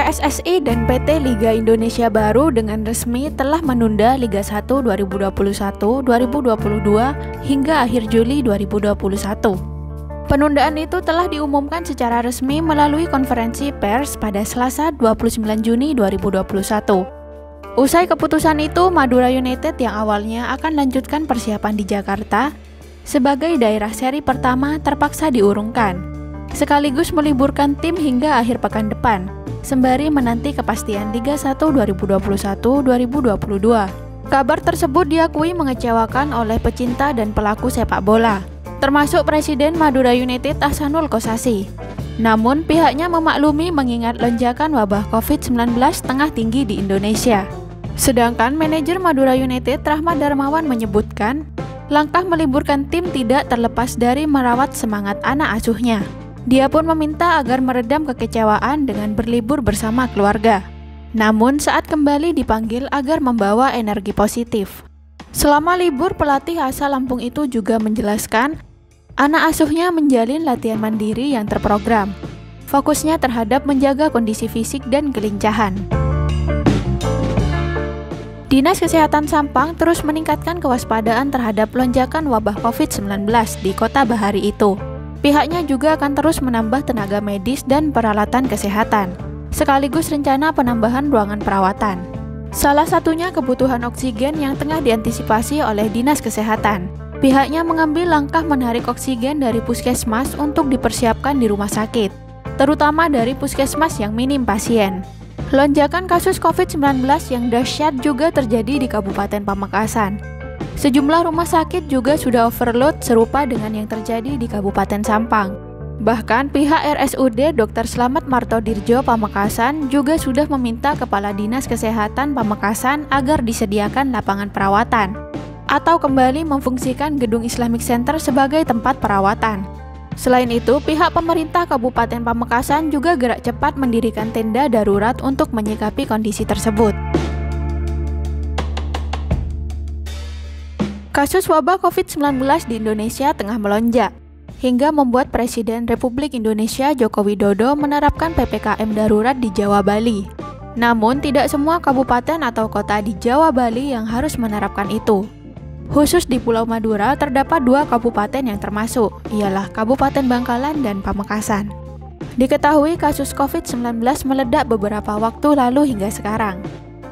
PSSI dan PT Liga Indonesia Baru dengan resmi telah menunda Liga 1 2021-2022 hingga akhir Juli 2021. Penundaan itu telah diumumkan secara resmi melalui konferensi pers pada Selasa 29 Juni 2021. Usai keputusan itu, Madura United yang awalnya akan lanjutkan persiapan di Jakarta sebagai daerah seri pertama terpaksa diurungkan, sekaligus meliburkan tim hingga akhir pekan depan, sembari menanti kepastian Liga 1 2021-2022. Kabar tersebut diakui mengecewakan oleh pecinta dan pelaku sepak bola, termasuk Presiden Madura United Ahsanul Kossasi. Namun pihaknya memaklumi mengingat lonjakan wabah COVID-19 tengah tinggi di Indonesia. Sedangkan manajer Madura United Rahmat Darmawan menyebutkan, langkah meliburkan tim tidak terlepas dari merawat semangat anak asuhnya. Dia pun meminta agar meredam kekecewaan dengan berlibur bersama keluarga. Namun saat kembali dipanggil agar membawa energi positif. Selama libur, pelatih asal Lampung itu juga menjelaskan, anak asuhnya menjalin latihan mandiri yang terprogram. Fokusnya terhadap menjaga kondisi fisik dan kelincahan. Dinas Kesehatan Sampang terus meningkatkan kewaspadaan terhadap lonjakan wabah COVID-19 di Kota Bahari itu. Pihaknya juga akan terus menambah tenaga medis dan peralatan kesehatan, sekaligus rencana penambahan ruangan perawatan. Salah satunya kebutuhan oksigen yang tengah diantisipasi oleh Dinas Kesehatan. Pihaknya mengambil langkah menarik oksigen dari puskesmas untuk dipersiapkan di rumah sakit, terutama dari puskesmas yang minim pasien. Lonjakan kasus COVID-19 yang dahsyat juga terjadi di Kabupaten Pamekasan. Sejumlah rumah sakit juga sudah overload serupa dengan yang terjadi di Kabupaten Sampang. Bahkan pihak RSUD Dr. Slamet Martodirjo Pamekasan juga sudah meminta Kepala Dinas Kesehatan Pamekasan agar disediakan lapangan perawatan atau kembali memfungsikan Gedung Islamic Center sebagai tempat perawatan. Selain itu, pihak pemerintah Kabupaten Pamekasan juga gerak cepat mendirikan tenda darurat untuk menyikapi kondisi tersebut. Kasus wabah COVID-19 di Indonesia tengah melonjak, hingga membuat Presiden Republik Indonesia Joko Widodo menerapkan PPKM darurat di Jawa Bali. Namun, tidak semua kabupaten atau kota di Jawa Bali yang harus menerapkan itu. Khusus di Pulau Madura terdapat 2 kabupaten yang termasuk, ialah Kabupaten Bangkalan dan Pamekasan. Diketahui kasus COVID-19 meledak beberapa waktu lalu hingga sekarang.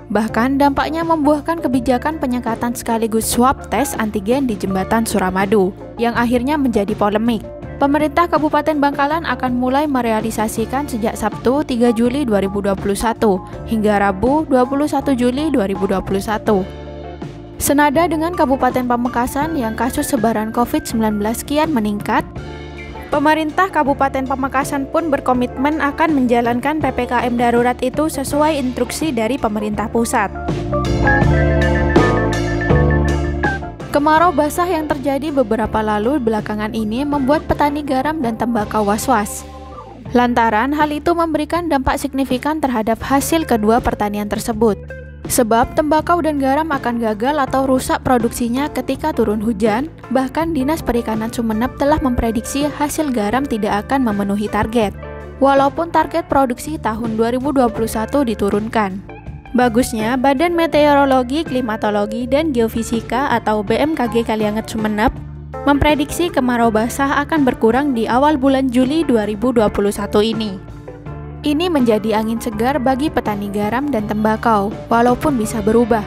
Bahkan dampaknya membuahkan kebijakan penyekatan sekaligus swab tes antigen di Jembatan Suramadu, yang akhirnya menjadi polemik. Pemerintah Kabupaten Bangkalan akan mulai merealisasikan sejak Sabtu 3 Juli 2021 hingga Rabu 21 Juli 2021. Senada dengan Kabupaten Pamekasan yang kasus sebaran COVID-19 kian meningkat, pemerintah Kabupaten Pamekasan pun berkomitmen akan menjalankan PPKM darurat itu sesuai instruksi dari pemerintah pusat. Kemarau basah yang terjadi beberapa lalu belakangan ini membuat petani garam dan tembakau was-was. Lantaran hal itu memberikan dampak signifikan terhadap hasil kedua pertanian tersebut. Sebab tembakau dan garam akan gagal atau rusak produksinya ketika turun hujan. Bahkan Dinas Perikanan Sumeneb telah memprediksi hasil garam tidak akan memenuhi target, walaupun target produksi tahun 2021 diturunkan. Bagusnya, Badan Meteorologi, Klimatologi, dan Geofisika atau BMKG Kalianget Sumeneb memprediksi kemarau basah akan berkurang di awal bulan Juli 2021 ini. Ini menjadi angin segar bagi petani garam dan tembakau, walaupun bisa berubah.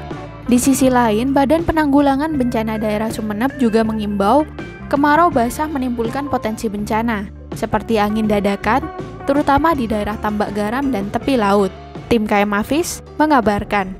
Di sisi lain, Badan Penanggulangan Bencana Daerah Sumeneb juga mengimbau kemarau basah menimbulkan potensi bencana, seperti angin dadakan, terutama di daerah tambak garam dan tepi laut. Tim KM Hafiz mengabarkan.